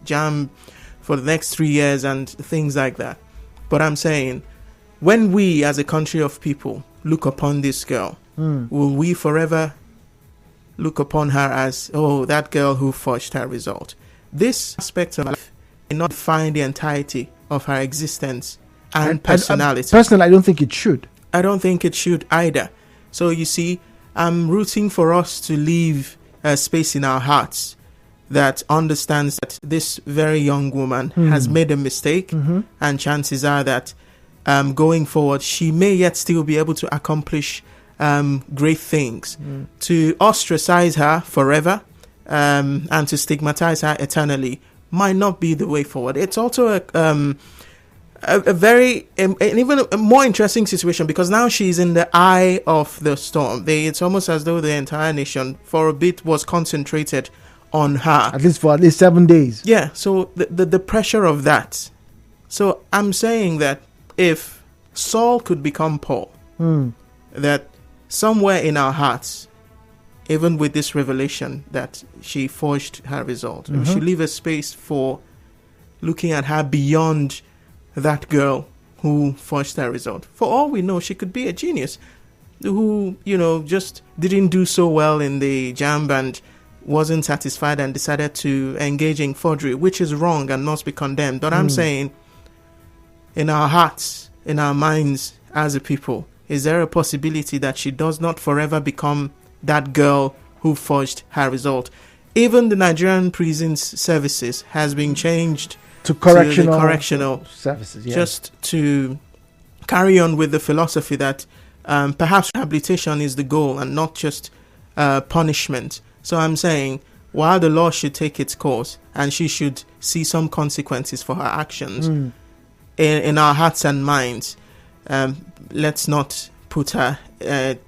jam for the next 3 years and things like that. But I'm saying, when we as a country of people look upon this girl, will we forever look upon her as, oh, that girl who forged her result? This aspect of life may not define the entirety of her existence and personality. Personally, I don't think it should. I don't think it should either. So you see, I'm rooting for us to leave a space in our hearts that understands that this very young woman has made a mistake, and chances are that going forward, she may yet still be able to accomplish great things. To ostracize her forever and to stigmatize her eternally might not be the way forward. It's also a very, and even a more interesting situation, because now she's in the eye of the storm. It's almost as though the entire nation for a bit was concentrated on her. At least for 7 days. Yeah, so the pressure of that. So I'm saying that if Saul could become Paul, that somewhere in our hearts, even with this revelation that she forged her result, we should leave a space for looking at her beyond that girl who forged her result. For all we know, she could be a genius who, just didn't do so well in the JAMB and wasn't satisfied and decided to engage in forgery, which is wrong and must be condemned. But I'm saying, in our hearts, in our minds as a people, is there a possibility that she does not forever become that girl who forged her result? Even the Nigerian prisons services has been changed to correctional services, just to carry on with the philosophy that perhaps rehabilitation is the goal and not just punishment. So I'm saying, while the law should take its course and she should see some consequences for her actions, in our hearts and minds, let's not put her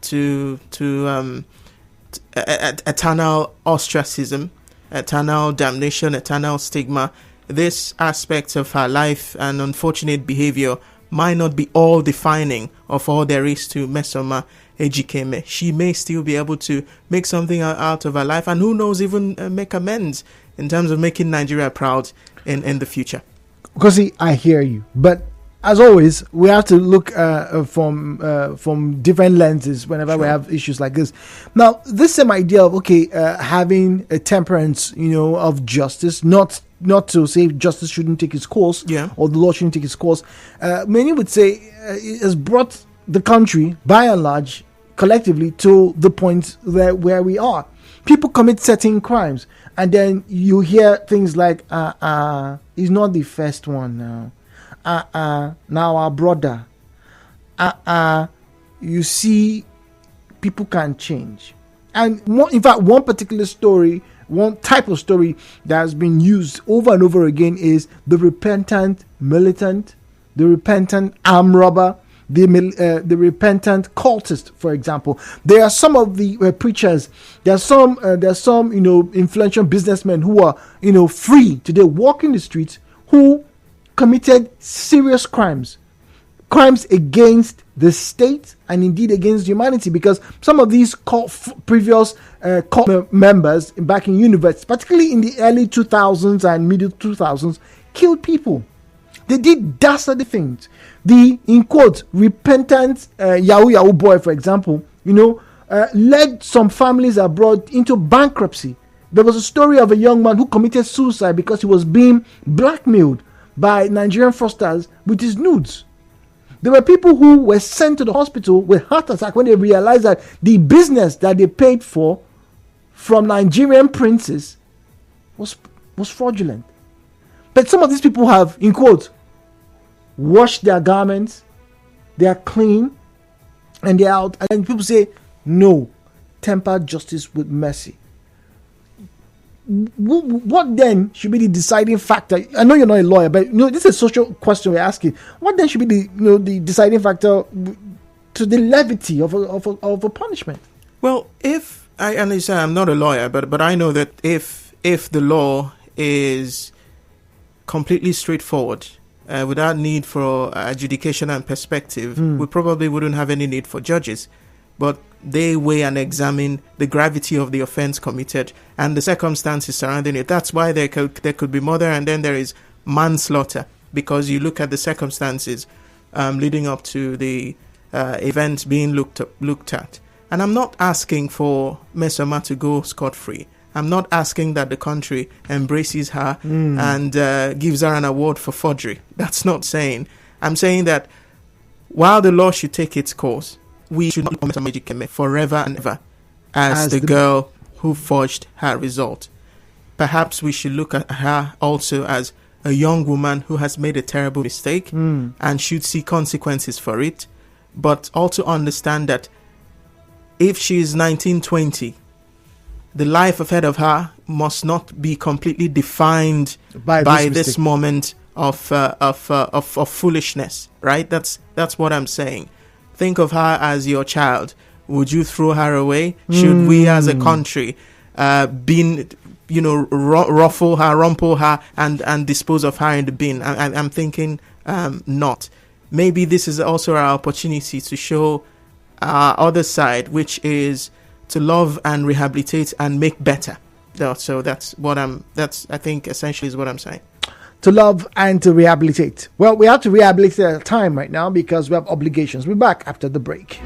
to eternal ostracism, eternal damnation, eternal stigma. This aspect of her life and unfortunate behavior might not be all defining of all there is to Mesoma Ejikeme. She may still be able to make something out of her life, and who knows, even make amends in terms of making Nigeria proud in the future. Because I hear you, but as always, we have to look from different lenses whenever we have issues like this. Now, this same idea of having a temperance, of justice, not to say justice shouldn't take its course, or the law shouldn't take its course. Many would say it has brought the country, by and large, collectively, to the point where we are. People commit certain crimes, and then you hear things like, he's not the first one now. Now our brother. You see, people can change. And in fact, one particular story, one type of story that has been used over and over again is the repentant militant, the repentant armed robber, the repentant cultist, for example. There are some of the preachers. There are some influential businessmen who are free today, walking the streets, who committed serious crimes against the state and indeed against humanity, because some of these previous cult members back in universities, particularly in the early 2000s and middle 2000s, killed people. They did dastardly things. The, in quote, repentant Yahoo boy, for example, led some families abroad into bankruptcy. There was a story of a young man who committed suicide because he was being blackmailed by Nigerian fraudsters with his nudes. There were people who were sent to the hospital with heart attack when they realized that the business that they paid for from Nigerian princes was fraudulent. But some of these people have, in quote, washed their garments, they are clean, and they're out. And people say, no, temper justice with mercy. What then should be the deciding factor? I know you're not a lawyer, but this is a social question we're asking. What then should be the deciding factor to the levity of a punishment? Well, if I understand, I'm not a lawyer, but I know that if the law is completely straightforward, without need for adjudication and perspective, we probably wouldn't have any need for judges. but they weigh and examine the gravity of the offense committed and the circumstances surrounding it. That's why there could be murder, and then there is manslaughter, because you look at the circumstances leading up to the events being looked at. And I'm not asking for Mesoma to go scot-free. I'm not asking that the country embraces her and gives her an award for forgery. That's not saying. I'm saying that while the law should take its course, we should not look at Mesoma Ejikeme forever and ever as the girl who forged her result. Perhaps we should look at her also as a young woman who has made a terrible mistake and should see consequences for it, but also understand that if she is 19, 20, the life ahead of her must not be completely defined by this moment of foolishness, right? That's what I'm saying. Think of her as your child. Would you throw her away? Should we as a country rumple her and dispose of her in the bin? I'm thinking not. Maybe this is also our opportunity to show our other side, which is to love and rehabilitate and make better. So I think essentially is what I'm saying. To love and to rehabilitate. Well, we have to rehabilitate at a time right now because we have obligations. We'll be back after the break.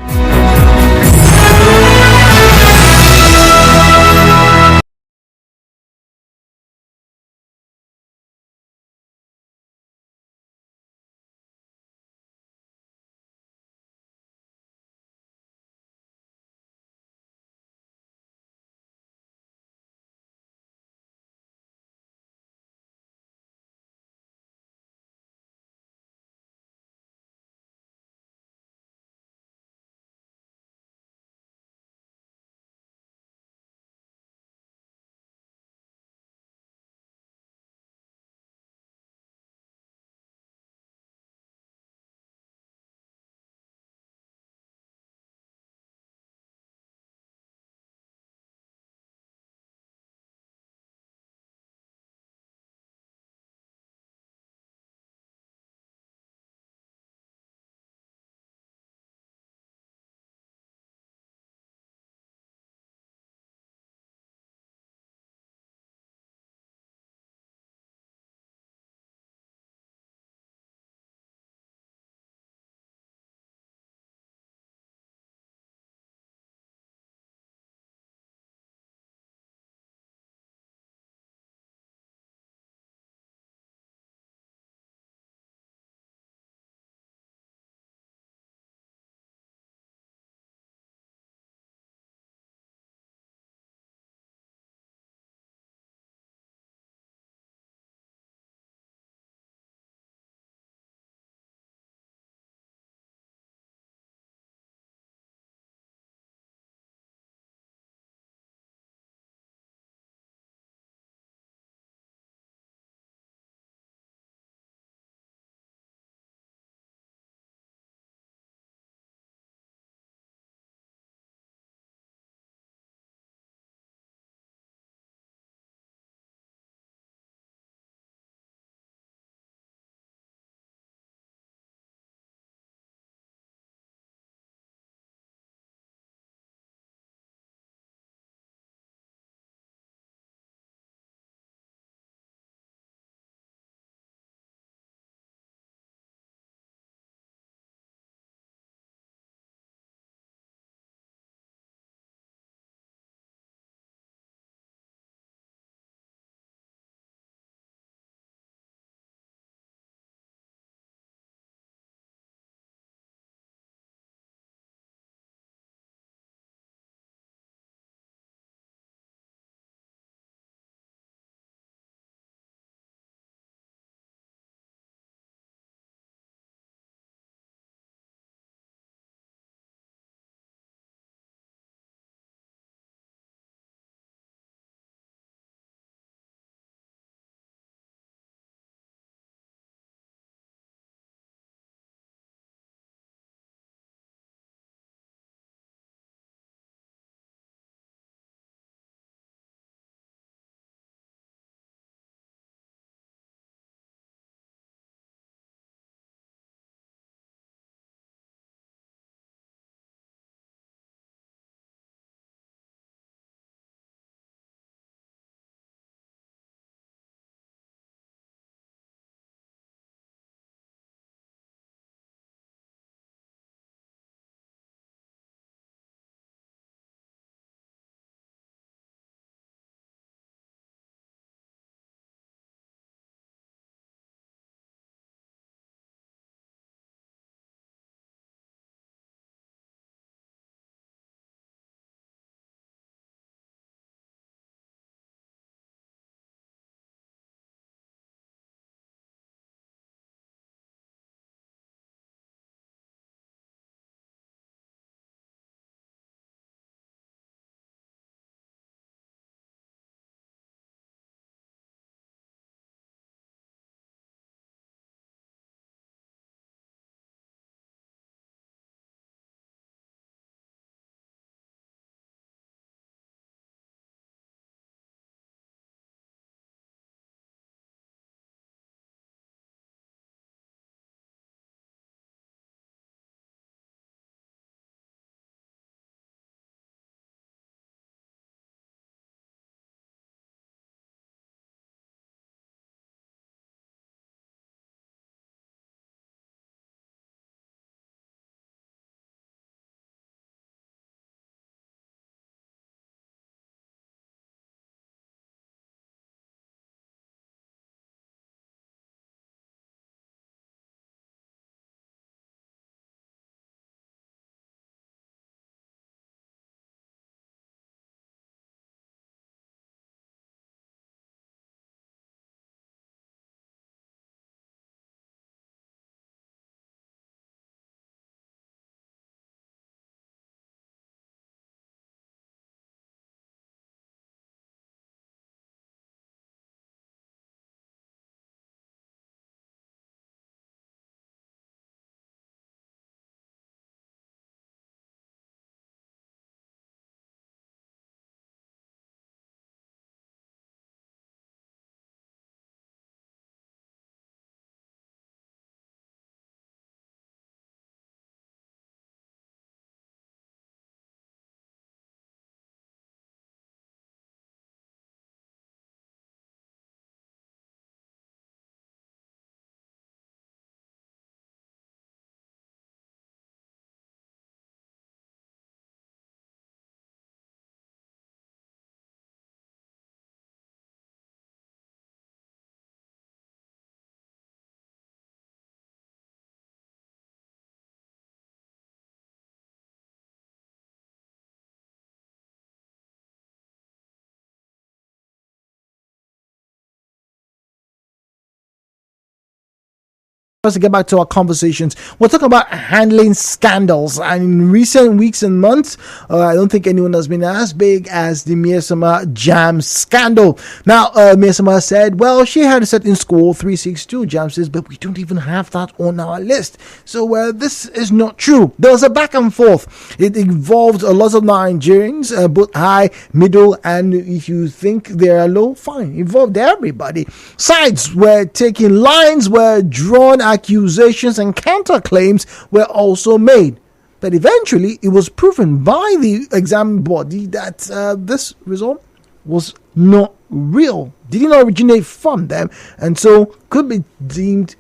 To get back to our conversations, we're talking about handling scandals, and in recent weeks and months, I don't think anyone has been as big as the Miasama Jam scandal. Now, Miasama said, well, she had a certain score, 362. Jam says, but we don't even have that on our list. So this is not true. There was a back and forth. It involved a lot of Nigerians, both high, middle, and if you think they are low, fine. It involved everybody. Sides were taken, lines were drawn, accusations and counterclaims were also made. But eventually, it was proven by the exam body that this result was not real, did not originate from them, and so could be deemed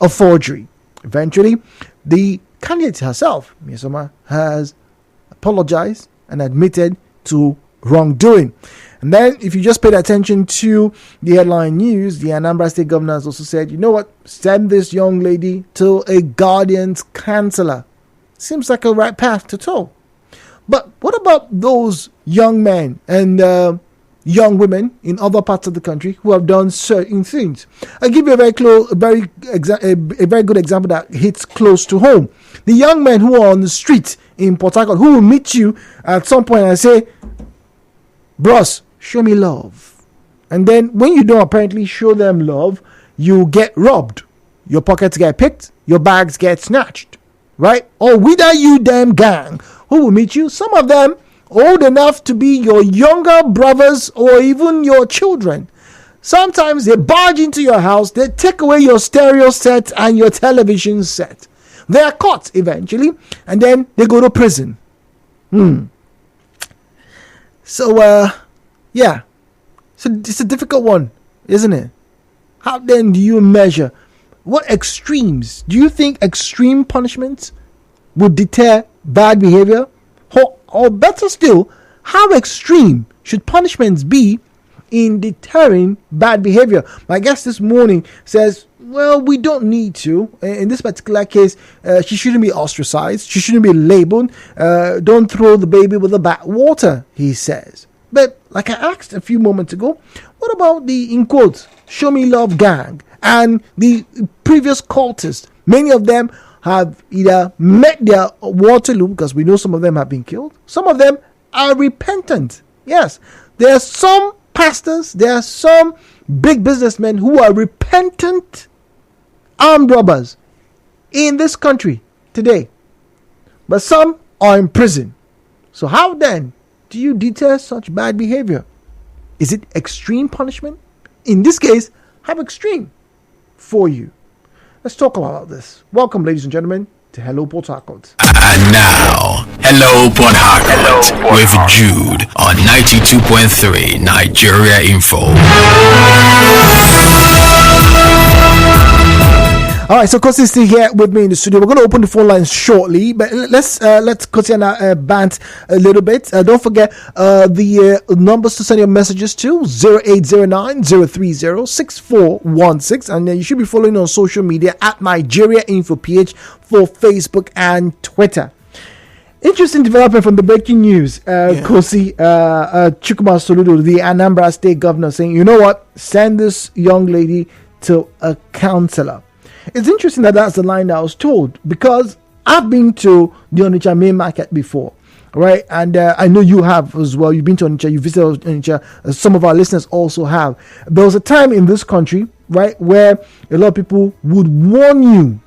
a forgery. Eventually, the candidate herself, Miasama, has apologized and admitted to wrongdoing. And then, if you just paid attention to the headline news, the Anambra State Governor has also said, you know what, send this young lady to a guardian's counselor. Seems like a right path to toe. But what about those young men and young women in other parts of the country who have done certain things? I'll give you a very good example that hits close to home. The young men who are on the street in Port Harcourt who will meet you at some point and say, bros, show me love. And then when you don't apparently show them love, you get robbed. Your pockets get picked, your bags get snatched, right? Or whether you damn gang who will meet you, some of them old enough to be your younger brothers or even your children. Sometimes they barge into your house, they take away your stereo set and your television set. They are caught eventually, and then they go to prison. So, yeah. So it's a difficult one, isn't it? How then do you measure? What extremes? Do you think extreme punishments would deter bad behavior? Or better still, how extreme should punishments be in deterring bad behavior? My guest this morning says, well, we don't need to. In this particular case, she shouldn't be ostracized. She shouldn't be labeled. Don't throw the baby with the bathwater, he says. But like I asked a few moments ago, what about the, in quotes, show me love gang and the previous cultists? Many of them have either met their Waterloo, because we know some of them have been killed. Some of them are repentant. Yes, there are some pastors, there are some big businessmen who are repentant armed robbers in this country today. But some are in prison. So how then do you deter such bad behavior? Is it extreme punishment? In this case, how extreme for you? Let's talk about this. Welcome, ladies and gentlemen, to Hello Port Harcourt. And now, Hello Port Harcourt with Jude on 92.3 Nigeria Info. All right, so Kosi is still here with me in the studio. We're going to open the phone lines shortly, but let's Kosi and I bant a little bit. Don't forget the numbers to send your messages to 0809-030-6416, and you should be following on social media at Nigeria Info PH for Facebook and Twitter. Interesting development from the breaking news. Kosi Chukwuma Soludo, the Anambra State Governor, saying, you know what, send this young lady to a counselor. It's interesting that that's the line that I was told, because I've been to the Onitsha main market before, right? And I know you have as well. You've been to Onitsha, you visited Onitsha. Some of our listeners also have. There was a time in this country, right, where a lot of people would warn you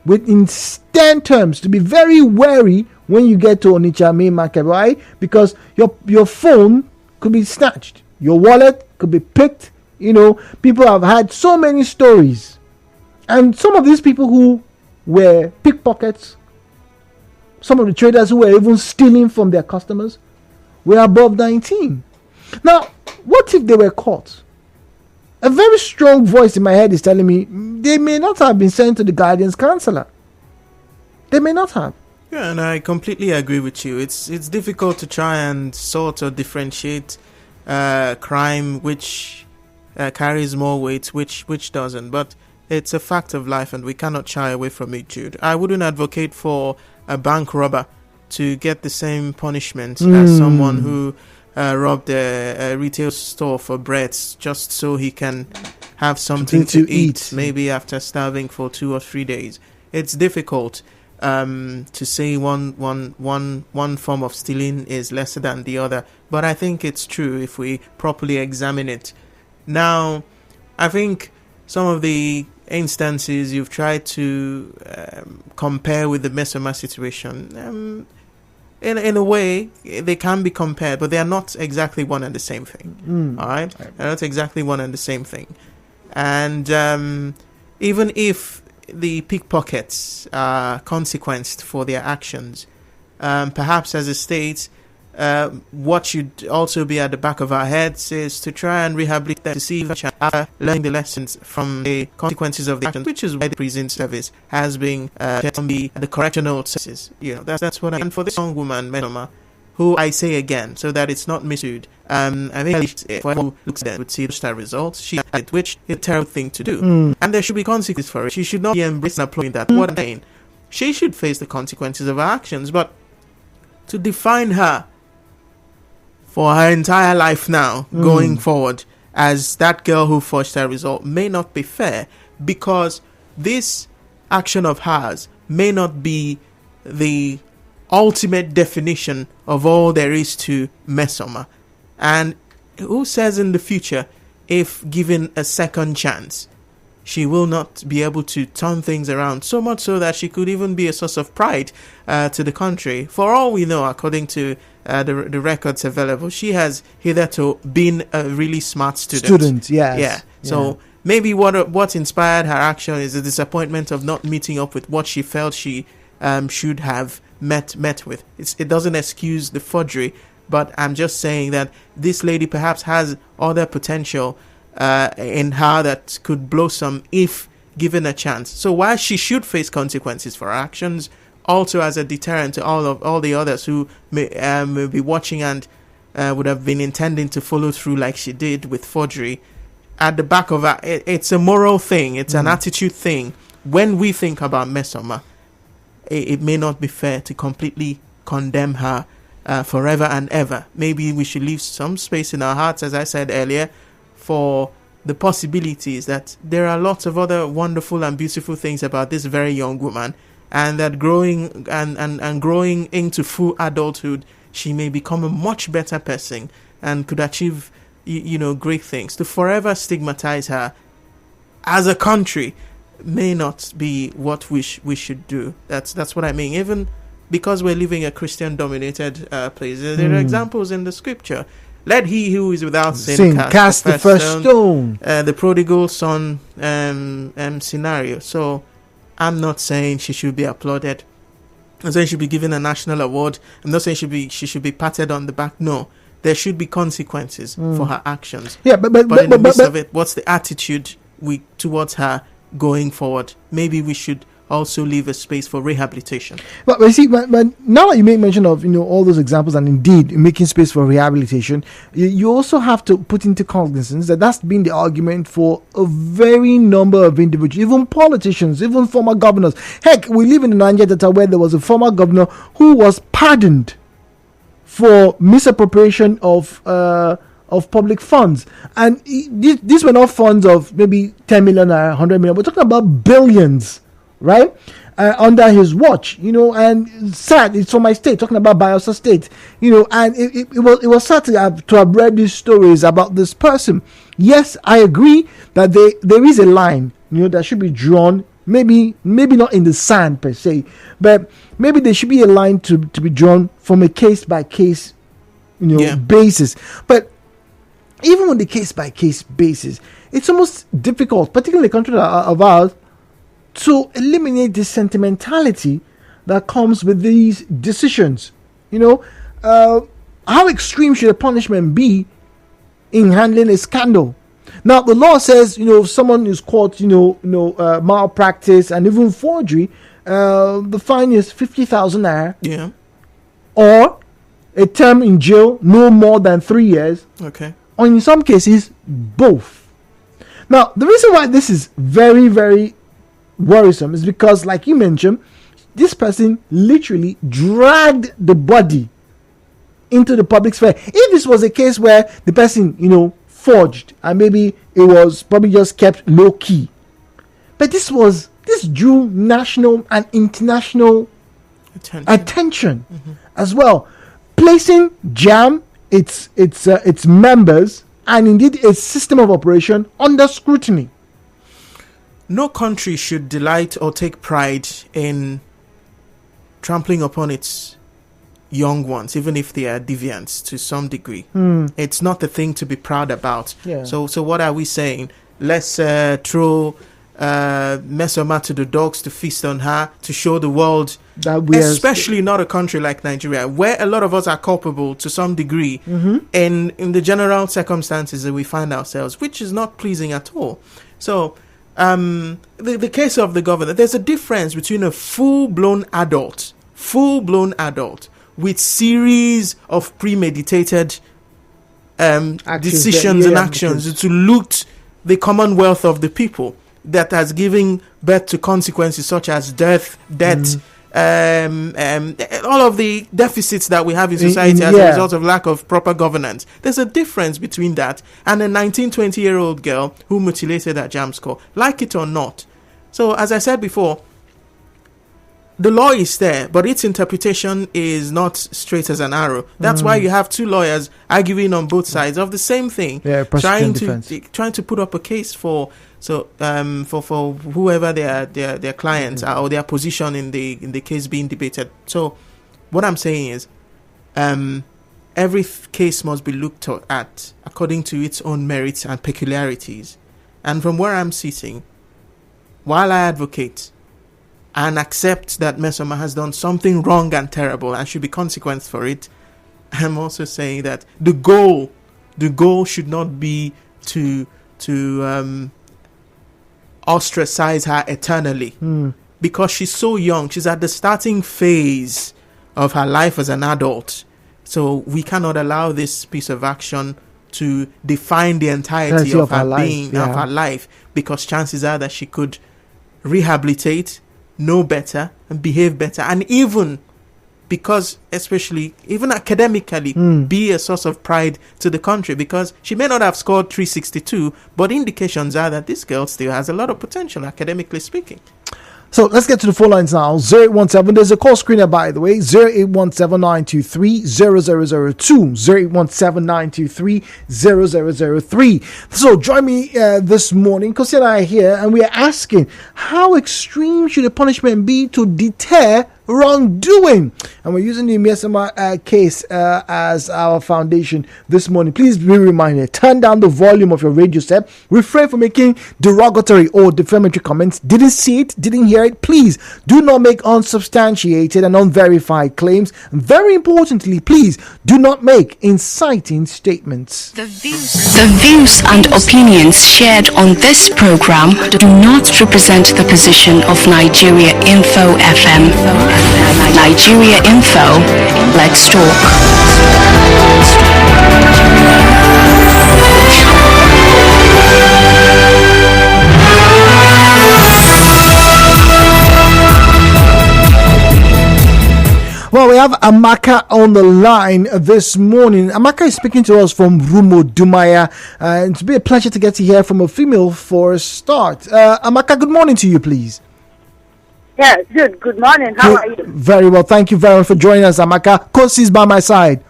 in stern terms to be very wary when you get to Onitsha main market, right? Because your phone could be snatched, your wallet could be picked. You know, people have had so many stories. And some of these people who were pickpockets, some of the traders who were even stealing from their customers, were above 19. Now, what if they were caught? A very strong voice in my head is telling me they may not have been sent to the guardian's counselor. They may not have. Yeah, and I completely agree with you. It's difficult to try and sort of differentiate crime which carries more weight, which doesn't. But it's a fact of life, and we cannot shy away from it, Jude. I wouldn't advocate for a bank robber to get the same punishment as someone who robbed a retail store for breads just so he can have something to eat, maybe after starving for 2 or 3 days. It's difficult to say one form of stealing is lesser than the other, but I think it's true if we properly examine it. Now, I think some of the instances you've tried to compare with the Mesoma situation, in a way, they can be compared, but they are not exactly one and the same thing. All right? They're not exactly one and the same thing. And even if the pickpockets are consequenced for their actions, perhaps as a state, what should also be at the back of our heads is to try and rehabilitate them, to see if learning the lessons from the consequences of the actions, which is why the prison service has been the correctional services. That's what I mean. And for this young woman, Mesoma, who I say again, so that it's not misused, I think for who looks at it would see the results she had, which is a terrible thing to do. And there should be consequences for it. She should not be embracing and applauding that. What I'm saying, she should face the consequences of her actions, but to define her for her entire life now, going forward, as that girl who forged her result may not be fair, because this action of hers may not be the ultimate definition of all there is to Mesoma. And who says in the future, if given a second chance, she will not be able to turn things around, so much so that she could even be a source of pride to the country. For all we know, according to the records available, she has hitherto been a really smart student. Yes. So maybe what inspired her action is the disappointment of not meeting up with what she felt she should have met with. It doesn't excuse the forgery, but I'm just saying that this lady perhaps has other potential in her that could blossom if given a chance. So while she should face consequences for her actions, also as a deterrent to all the others who may be watching and would have been intending to follow through like she did with forgery, at the back of her, it's a moral thing, it's an attitude thing. When we think about Mesoma, it may not be fair to completely condemn her forever and ever. Maybe we should leave some space in our hearts, as I said earlier, for the possibilities that there are lots of other wonderful and beautiful things about this very young woman, and that growing and growing into full adulthood, she may become a much better person and could achieve great things. To forever stigmatize her as a country may not be what we should do. That's what I mean. Even because we're living a Christian dominated place, there are examples in the scripture. Let he who is without sin cast the first stone. The prodigal son scenario. So I'm not saying she should be applauded. I'm saying she should be given a national award. I'm not saying she should be patted on the back. No, there should be consequences for her actions. Yeah, but in the midst of it, what's the attitude towards her going forward? Maybe we should also leave a space for rehabilitation. But see, but now that you make mention of all those examples, and indeed making space for rehabilitation, you also have to put into cognizance that that's been the argument for a very number of individuals, even politicians, even former governors. Heck, we live in the Niger Delta where there was a former governor who was pardoned for misappropriation of public funds, and these were not funds of maybe 10 million or 100 million. We're talking about billions, right? Under his watch, and sad. It's from my state, talking about Bayelsa State, and it was sad to have read these stories about this person. Yes, I agree that there is a line, that should be drawn. Maybe not in the sand per se, but maybe there should be a line to be drawn from a case by case, basis. But even on the case by case basis, it's almost difficult, particularly in the country of ours, to eliminate the sentimentality that comes with these decisions. How extreme should a punishment be in handling a scandal? Now, the law says, if someone is caught, malpractice and even forgery, the fine is 50,000 naira. Yeah. Or a term in jail no more than 3 years. Okay. Or in some cases, both. Now, the reason why this is very, very worrisome is because, like you mentioned, this person literally dragged the body into the public sphere. If this was a case where the person, forged, and maybe it was probably just kept low key, but this drew national and international attention as well, placing JAM, its members, and indeed its system of operation under scrutiny. No country should delight or take pride in trampling upon its young ones, even if they are deviants to some degree. It's not the thing to be proud about. Yeah. So what are we saying? Let's throw Mesoma to the dogs to feast on her, to show the world, that especially not a country like Nigeria, where a lot of us are culpable to some degree in the general circumstances that we find ourselves, which is not pleasing at all. So the case of the governor, there's a difference between a full-blown adult with series of premeditated decisions and actions to loot the commonwealth of the people, that has given birth to consequences such as death, all of the deficits that we have in society as a result of lack of proper governance. There's a difference between that and a 19, 20-year-old girl who mutilated her JAMB score, like it or not. So, as I said before, the law is there, but its interpretation is not straight as an arrow. That's why you have two lawyers arguing on both sides of the same thing, trying to put up a case for whoever their clients are, or their position in the case being debated. So, what I'm saying is, every case must be looked at according to its own merits and peculiarities. And from where I'm sitting, while I advocate and accept that Mesoma has done something wrong and terrible and should be consequence for it, I'm also saying that the goal should not be to ostracize her eternally, because she's so young. She's at the starting phase of her life as an adult. So we cannot allow this piece of action to define the entirety of her being, of her life, because chances are that she could rehabilitate, know better, and behave better, and even, because especially even academically, be a source of pride to the country, because she may not have scored 362, but indications are that this girl still has a lot of potential, academically speaking. So let's get to the phone lines now. 0817, there's a call screener, by the way. 0817-923-0002. 0817-923-0003. So join me this morning. Kosi and I are here, and we are asking, how extreme should the punishment be to deter wrongdoing? And we're using the Mesoma case as our foundation this morning. Please be reminded, turn down the volume of your radio set, refrain from making derogatory or defamatory comments. Didn't see it, didn't hear it. Please do not make unsubstantiated and unverified claims. Very importantly, please do not make inciting statements. The views and opinions shared on this program do not represent the position of Nigeria Info FM. Nigeria Info, let's talk. Well, we have Amaka on the line this morning. Amaka is speaking to us from Rumo Dumaya. And it's been a pleasure to get to hear from a female for a start. Amaka, good morning to you, please. Yes, good morning. How are you? Very well. Thank you very much for joining us, Amaka. Kosi is by my side.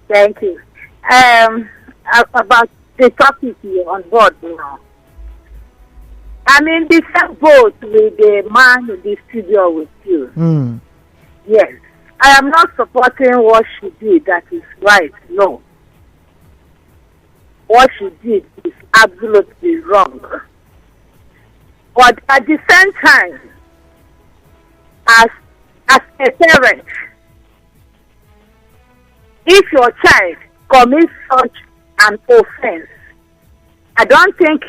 Thank you. About the topic here on board now. I'm in the same boat with the man in the studio with you. Yes. I am not supporting what she did that is right. No. What she did is absolutely wrong. But at the same time, as a parent, if your child commits such an offense, I don't think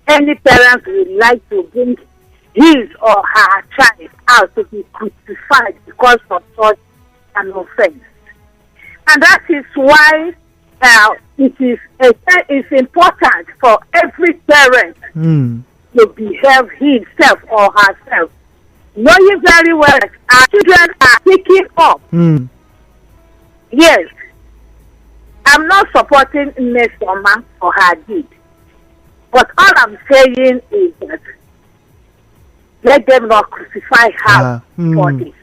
any parent would like to bring his or her child out to be crucified because of such an offense. And that is why it's important for every parent to behave himself or herself, knowing very well that our children are picking up Yes, I'm not supporting Nesoma for her deed. But all I'm saying is that let them not crucify her for this.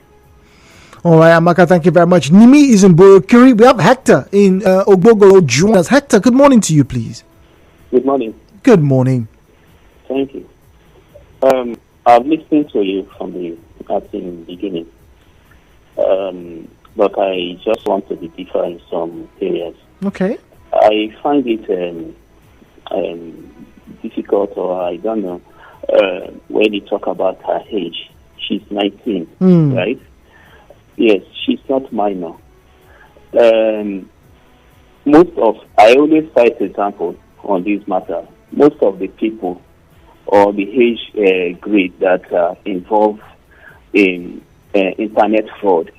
All right, Amaka, thank you very much. Nimi is in Borokiri. We have Hector in Ogbogo. Join us. Hector, good morning to you, please. Good morning. Good morning. Thank you. I've listened to you from the beginning, but I just want to be differ in some areas. Okay. I find it difficult, or I don't know, when you talk about her age. She's 19, right? Yes, she's not minor. I always cite example on this matter. Most of the people or the age grade that are involved in internet fraud,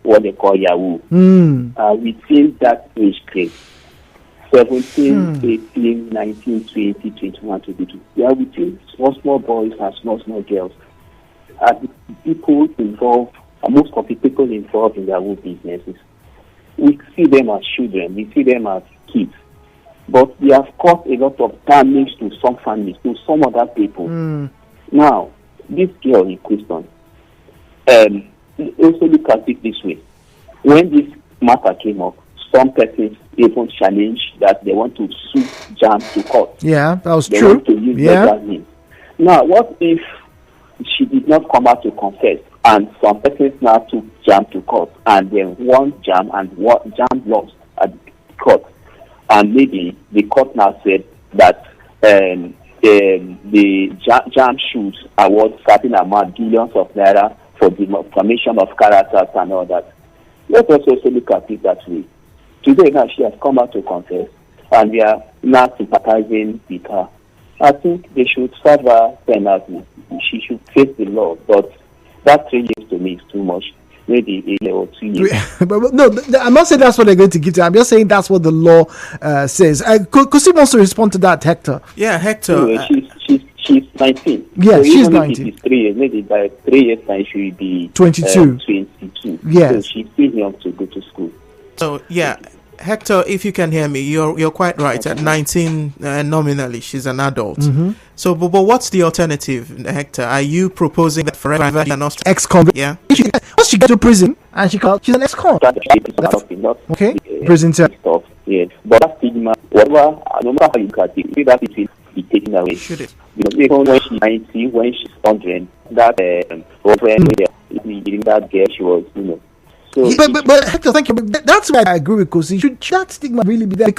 what they call Yahoo, within that age grade. 17, 18, 19, 20, 21, 22. They are within small boys and small girls. And the people involved, most of the people involved in their own businesses, we see them as children, we see them as kids. But they have caused a lot of damage to some families, to some other people. Now, this girl in question, also look at it this way. When this matter came up, some persons even challenged that they want to sue JAM to court. Yeah, that was they true. Want to use legal means. Now, what if she did not come out to confess, and some persons now took JAM to court, and then won JAM, and JAM lost at court, and maybe the court now said that the JAM should award certain amount, billions of naira, for the formation of characters and all that. Let us also look at it that way. Today now she has come out to confess, and we are now sympathizing with her. I think they should serve her penalty. She should face the law, but that 3 years to me is too much. Maybe a year or 2 years. But no, I'm not saying that's what they're going to give to her. I'm just saying that's what the law says. Kusi wants to respond to that, Hector. Yeah, Hector. Anyway, she's 19. Yeah, so she's even 19. If it is 3 years, maybe by 3 years time she will be 22. 22. Yes. So she's still young to go to school. So yeah, Hector, if you can hear me, you're quite right. At 19, nominally, she's an adult. So, but what's the alternative, Hector? Are you proposing that forever she cannot Ex-convict? Yeah. Once she gets to prison and she's an ex-con. Okay. Prison term. Stuff. Yes. But that stigma, whatever, no matter how you cut it, see that it will be taken away. Should it? Even when she's 19, when she's 100, that that girl, she was, So but Hector, thank you. But that's why I agree with Kosi. Should that stigma really be there?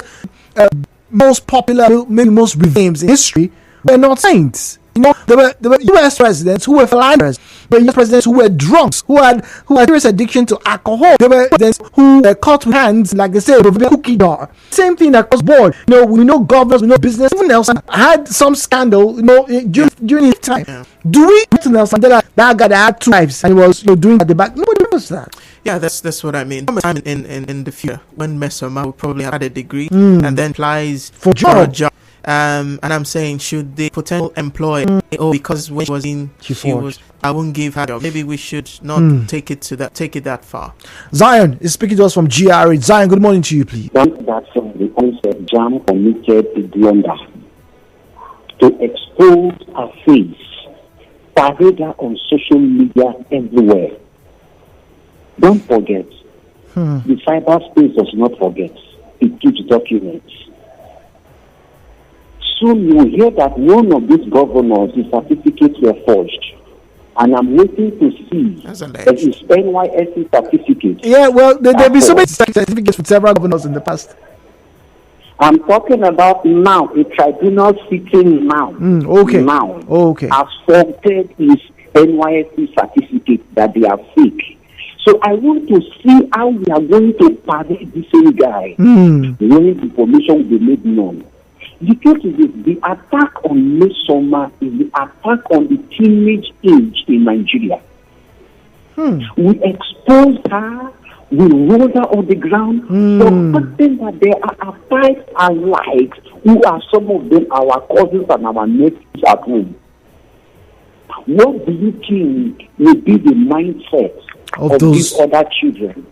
Most popular, maybe most names in history were not saints. There were U.S. presidents who were philanthropists. There were U.S. presidents who were drunks, who had serious addiction to alcohol. There were presidents who were caught with hands, like they say, of a cookie jar. Same thing across board. We know governors, we know business. Even Nelson had some scandal, during his time. Yeah. Do we get to Nelson Mandela? That guy that had 2 wives and he was doing at the back? Nobody knows that. Yeah, that's what I mean. Time in the future when Mesoma will probably have had a degree and then applies for a job. And I'm saying, should the potential employer, because when she was, I won't give her a job. Maybe we should not take it that far. Zion is speaking to us from GRA. Zion, good morning to you, please. That from the concept JAM committed a blunder to expose her face, parade her on social media everywhere. Don't forget, the cyberspace does not forget. It keeps documents. Soon you will hear that one of these governors, his certificates were forged. And I'm waiting to see his NYSC certificate. Yeah, well, there'll be so many certificates with several governors in the past. I'm talking about now, a tribunal sitting now. Okay. Has faulted his NYSC certificate that they are fake. So I want to see how we are going to parade this same guy when the information will be made known. The truth is this, the attack on Mesoma is the attack on the teenage age in Nigeria. We exposed her, we rolled her on the ground, forgetting that there are five allies who are some of them our cousins and our nephews at home. What do you think will be the mindset of these other children?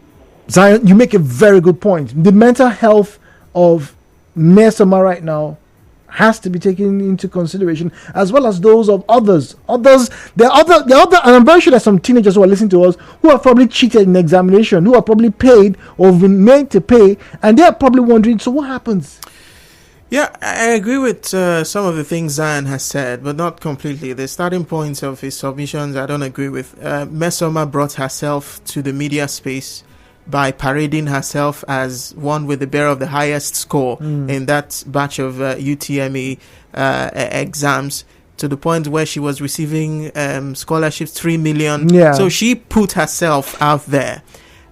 Zion, you make a very good point. The mental health of Mesoma right now has to be taken into consideration, as well as those of others. There are other, and I'm very sure there's some teenagers who are listening to us who have probably cheated in examination, who are probably paid or been made to pay, and they're probably wondering, so what happens? Yeah, I agree with some of the things Zion has said, but not completely. The starting points of his submissions, I don't agree with. Mesoma brought herself to the media space by parading herself as one with the bearer of the highest score in that batch of UTME exams, to the point where she was receiving scholarships, 3 million. Yeah. So she put herself out there.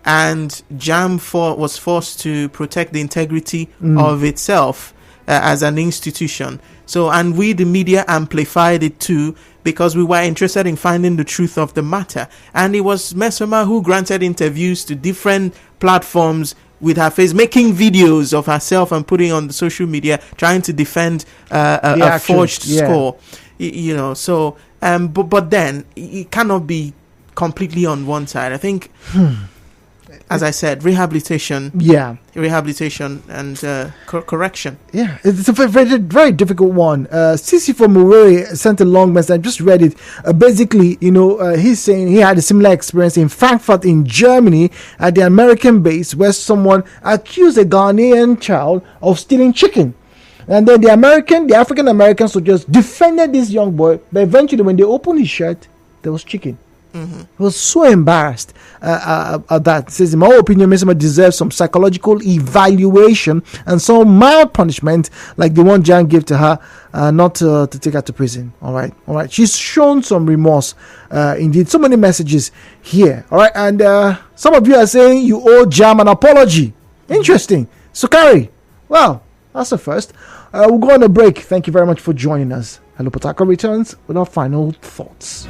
And JAM was forced to protect the integrity of itself as an institution. So, and we, the media, amplified it too, because we were interested in finding the truth of the matter. And it was Mesoma who granted interviews to different platforms with her face, making videos of herself and putting on the social media, trying to defend a forged score. You know, so, but then it cannot be completely on one side. I think, as I said, rehabilitation and correction. Yeah, it's a very, very difficult one. Sisi from Murray sent a long message. I just read it. Basically, he's saying he had a similar experience in Frankfurt in Germany at the American base, where someone accused a Ghanaian child of stealing chicken. And then the African American soldiers defended this young boy, but eventually when they opened his shirt, there was chicken. He was so embarrassed at that. He says, in my opinion, Mesoma deserves some psychological evaluation and some mild punishment like the one Jan gave to her, not to take her to prison. All right. She's shown some remorse. Indeed, so many messages here. All right, and some of you are saying you owe Jam an apology. Interesting. So, Carrie, well, that's the first. We'll go on a break. Thank you very much for joining us. Hello Potako returns with our final thoughts.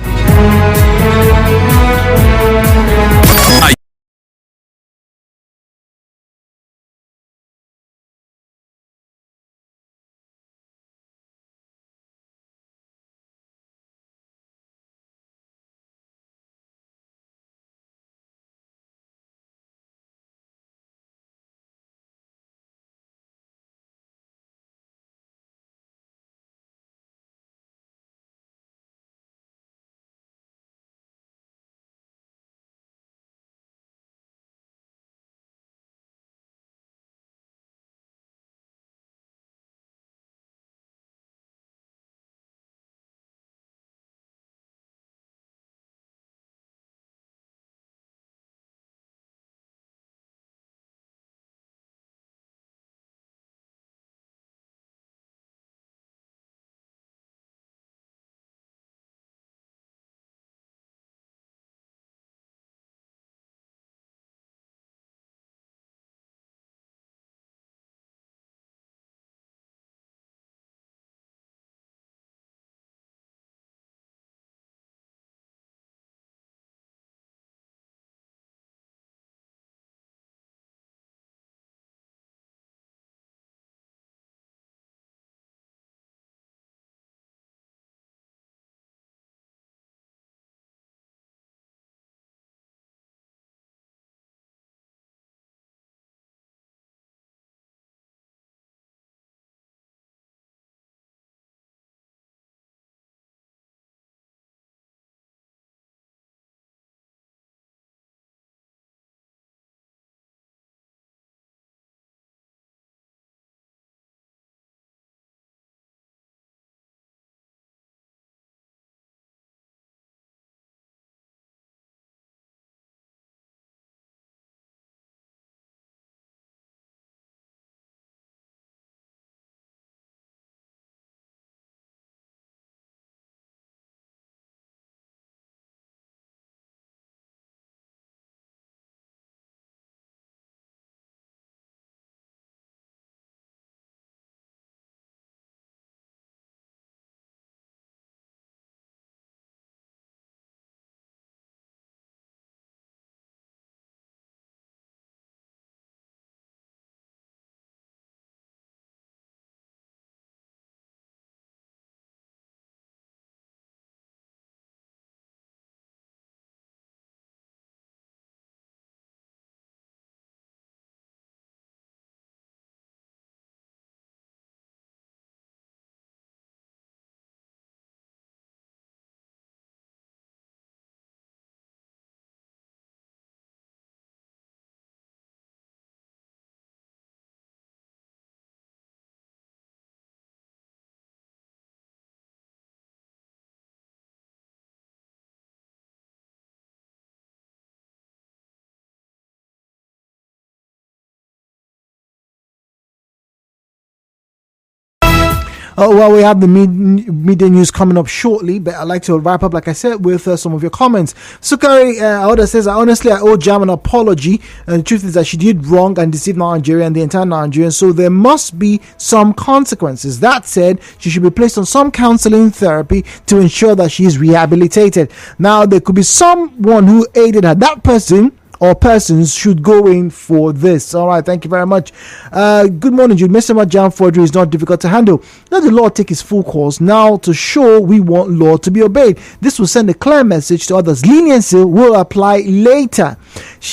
Well, we have the media news coming up shortly, but I'd like to wrap up, like I said, with some of your comments. Sukari Oda says, I owe Jam an apology. And the truth is that she did wrong and deceived Nigeria and the entire Nigerian, so there must be some consequences. That said, she should be placed on some counseling therapy to ensure that she is rehabilitated. Now, there could be someone who aided her. That person or persons should go in for this. All right, thank you very much. Good morning, Jude. Mr. Jam forgery is not difficult to handle. Let the law take its full course now to show we want law to be obeyed. This will send a clear message to others. Leniency will apply later.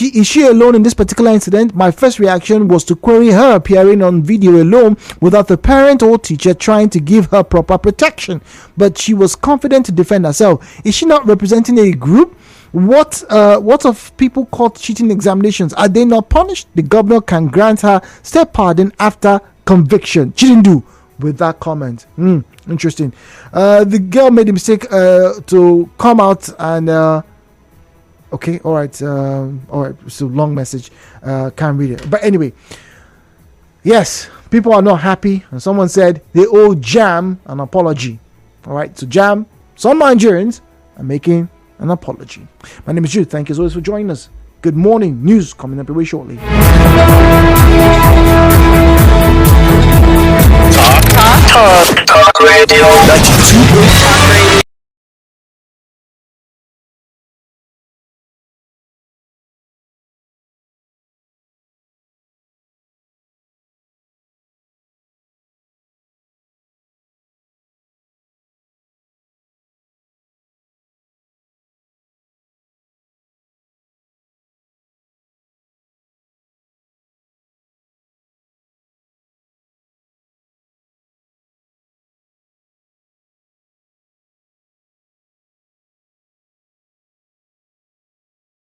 Is she alone in this particular incident? My first reaction was to query her appearing on video alone without the parent or teacher trying to give her proper protection. But she was confident to defend herself. Is she not representing a group? What of people caught cheating examinations? Are they not punished? The governor can grant her step pardon after conviction. She didn't do with that comment. Interesting. The girl made a mistake to come out and okay, all right, so long message, can't read it, but anyway, yes, people are not happy, and someone said they owe Jam an apology. All right, so Jam, some Nigerians are making an apology. My name is Jude. Thank you as always for joining us. Good morning. News coming up away shortly. Talk Radio 92.3.